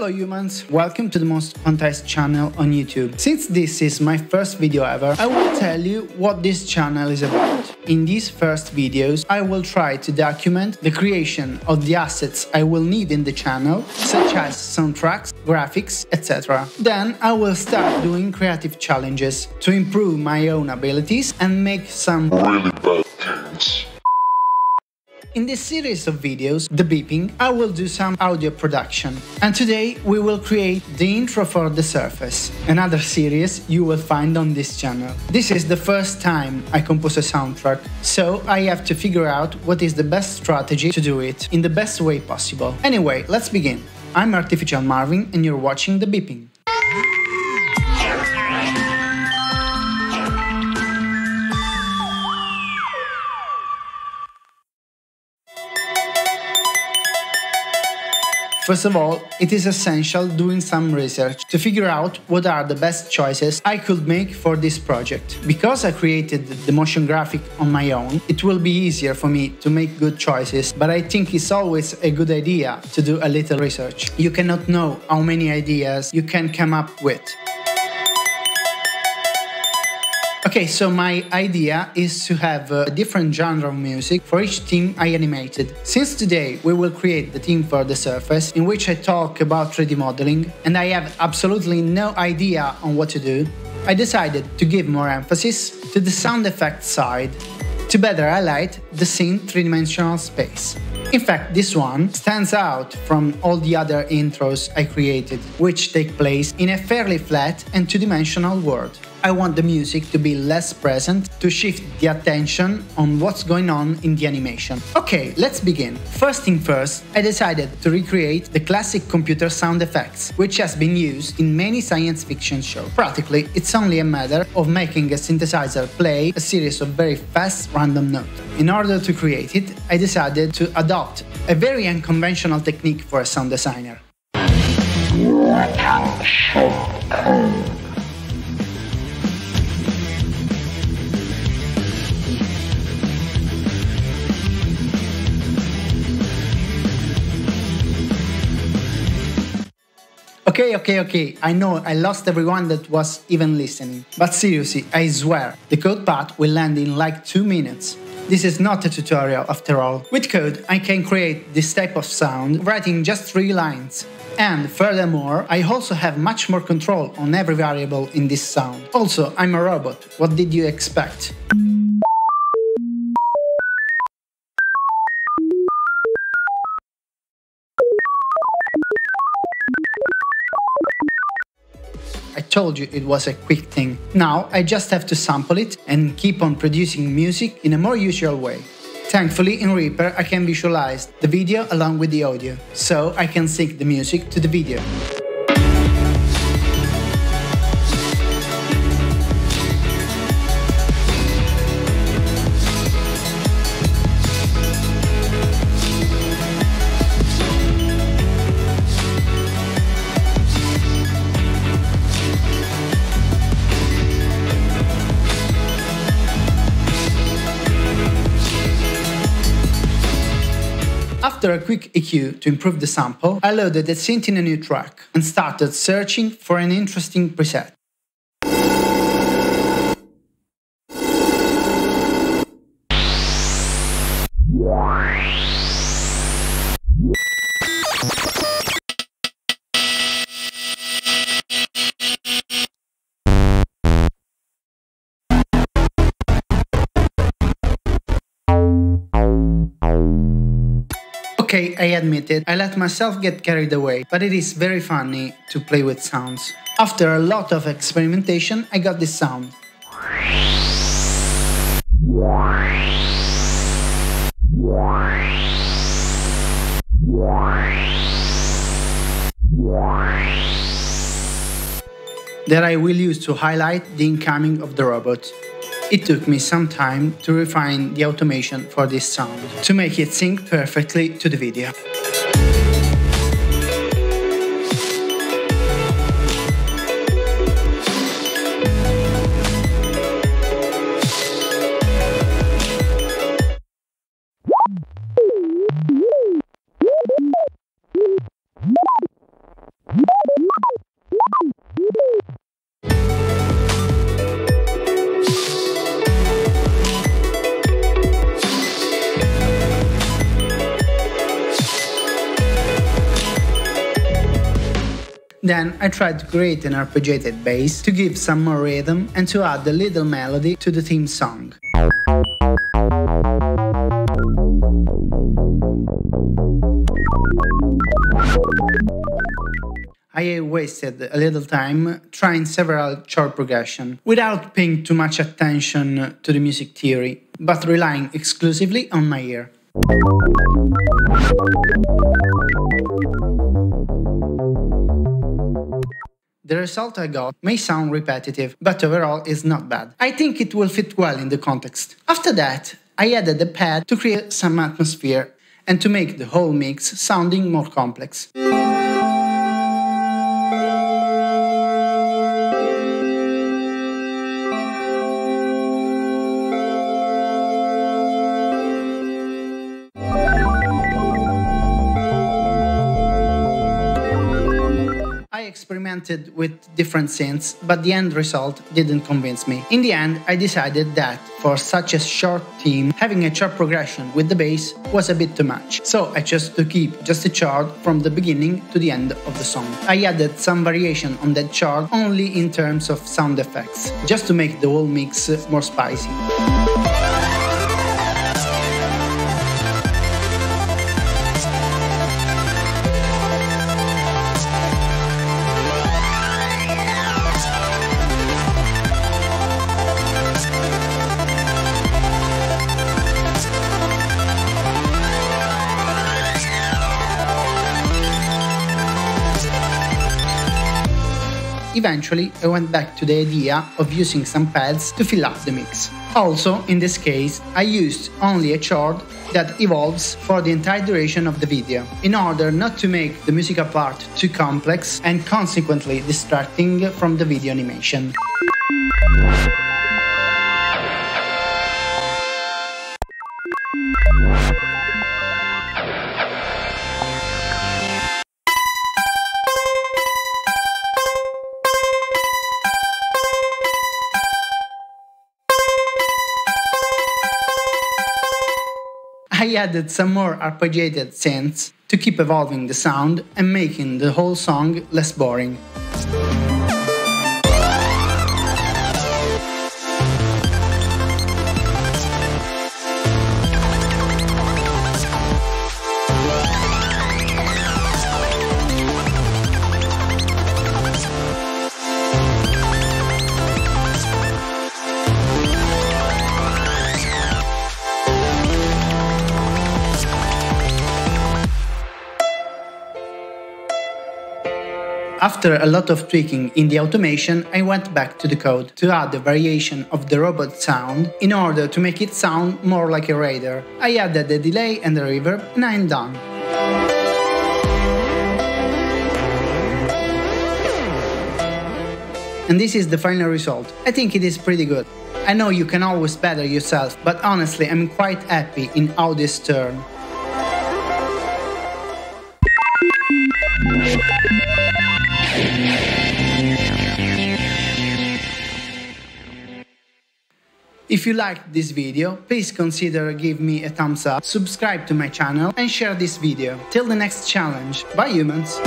Hello humans, welcome to the most quantized channel on YouTube. Since this is my first video ever, I will tell you what this channel is about. In these first videos, I will try to document the creation of the assets I will need in the channel, such as soundtracks, graphics, etc. Then I will start doing creative challenges to improve my own abilities and make some really bad things. In this series of videos, the beeping, I will do some audio production. And today we will create the intro for The Surface, another series you will find on this channel. This is the first time I compose a soundtrack, so I have to figure out what is the best strategy to do it in the best way possible. Anyway, let's begin. I'm Artificial Marvin and you're watching The Beeping. First of all, it is essential doing some research to figure out what are the best choices I could make for this project. Because I created the motion graphic on my own, it will be easier for me to make good choices, but I think it's always a good idea to do a little research. You cannot know how many ideas you can come up with. Okay, so my idea is to have a different genre of music for each theme I animated. Since today we will create the theme for The Surface, in which I talk about 3D modeling, and I have absolutely no idea on what to do, I decided to give more emphasis to the sound effects side, to better highlight the scene three-dimensional space. In fact, this one stands out from all the other intros I created, which take place in a fairly flat and two-dimensional world. I want the music to be less present, to shift the attention on what's going on in the animation. Okay, let's begin. First thing first, I decided to recreate the classic computer sound effects, which has been used in many science fiction shows. Practically, it's only a matter of making a synthesizer play a series of very fast random notes. In order to create it, I decided to adopt a very unconventional technique for a sound designer. Okay, I know I lost everyone that was even listening. But seriously, I swear, the code path will land in like 2 minutes. This is not a tutorial after all. With code, I can create this type of sound writing just 3 lines. And furthermore, I also have much more control on every variable in this sound. Also, I'm a robot. What did you expect? I told you it was a quick thing. Now I just have to sample it and keep on producing music in a more usual way. Thankfully in Reaper I can visualize the video along with the audio, so I can sync the music to the video. After a quick EQ to improve the sample, I loaded the synth in a new track and started searching for an interesting preset. Okay, I admit it, I let myself get carried away, but it is very funny to play with sounds. After a lot of experimentation, I got this sound. That I will use to highlight the incoming of the robot. It took me some time to refine the automation for this sound, to make it sync perfectly to the video. Then I tried to create an arpeggiated bass to give some more rhythm and to add a little melody to the theme song. I wasted a little time trying several chord progressions, without paying too much attention to the music theory, but relying exclusively on my ear. The result I got may sound repetitive, but overall is not bad. I think it will fit well in the context. After that, I added a pad to create some atmosphere and to make the whole mix sounding more complex. I experimented with different synths, but the end result didn't convince me. In the end, I decided that, for such a short theme, having a chord progression with the bass was a bit too much. So I chose to keep just a chord from the beginning to the end of the song. I added some variation on that chord only in terms of sound effects, just to make the whole mix more spicy. Eventually, I went back to the idea of using some pads to fill up the mix. Also, in this case, I used only a chord that evolves for the entire duration of the video, in order not to make the musical part too complex and consequently distracting from the video animation. I added some more arpeggiated synths to keep evolving the sound and making the whole song less boring. After a lot of tweaking in the automation, I went back to the code to add a variation of the robot sound in order to make it sound more like a radar. I added a delay and a reverb, and I'm done. And this is the final result. I think it is pretty good. I know you can always better yourself, but honestly I'm quite happy in how this turned. If you liked this video, please consider give me a thumbs up, subscribe to my channel and share this video. Till the next challenge. Bye humans!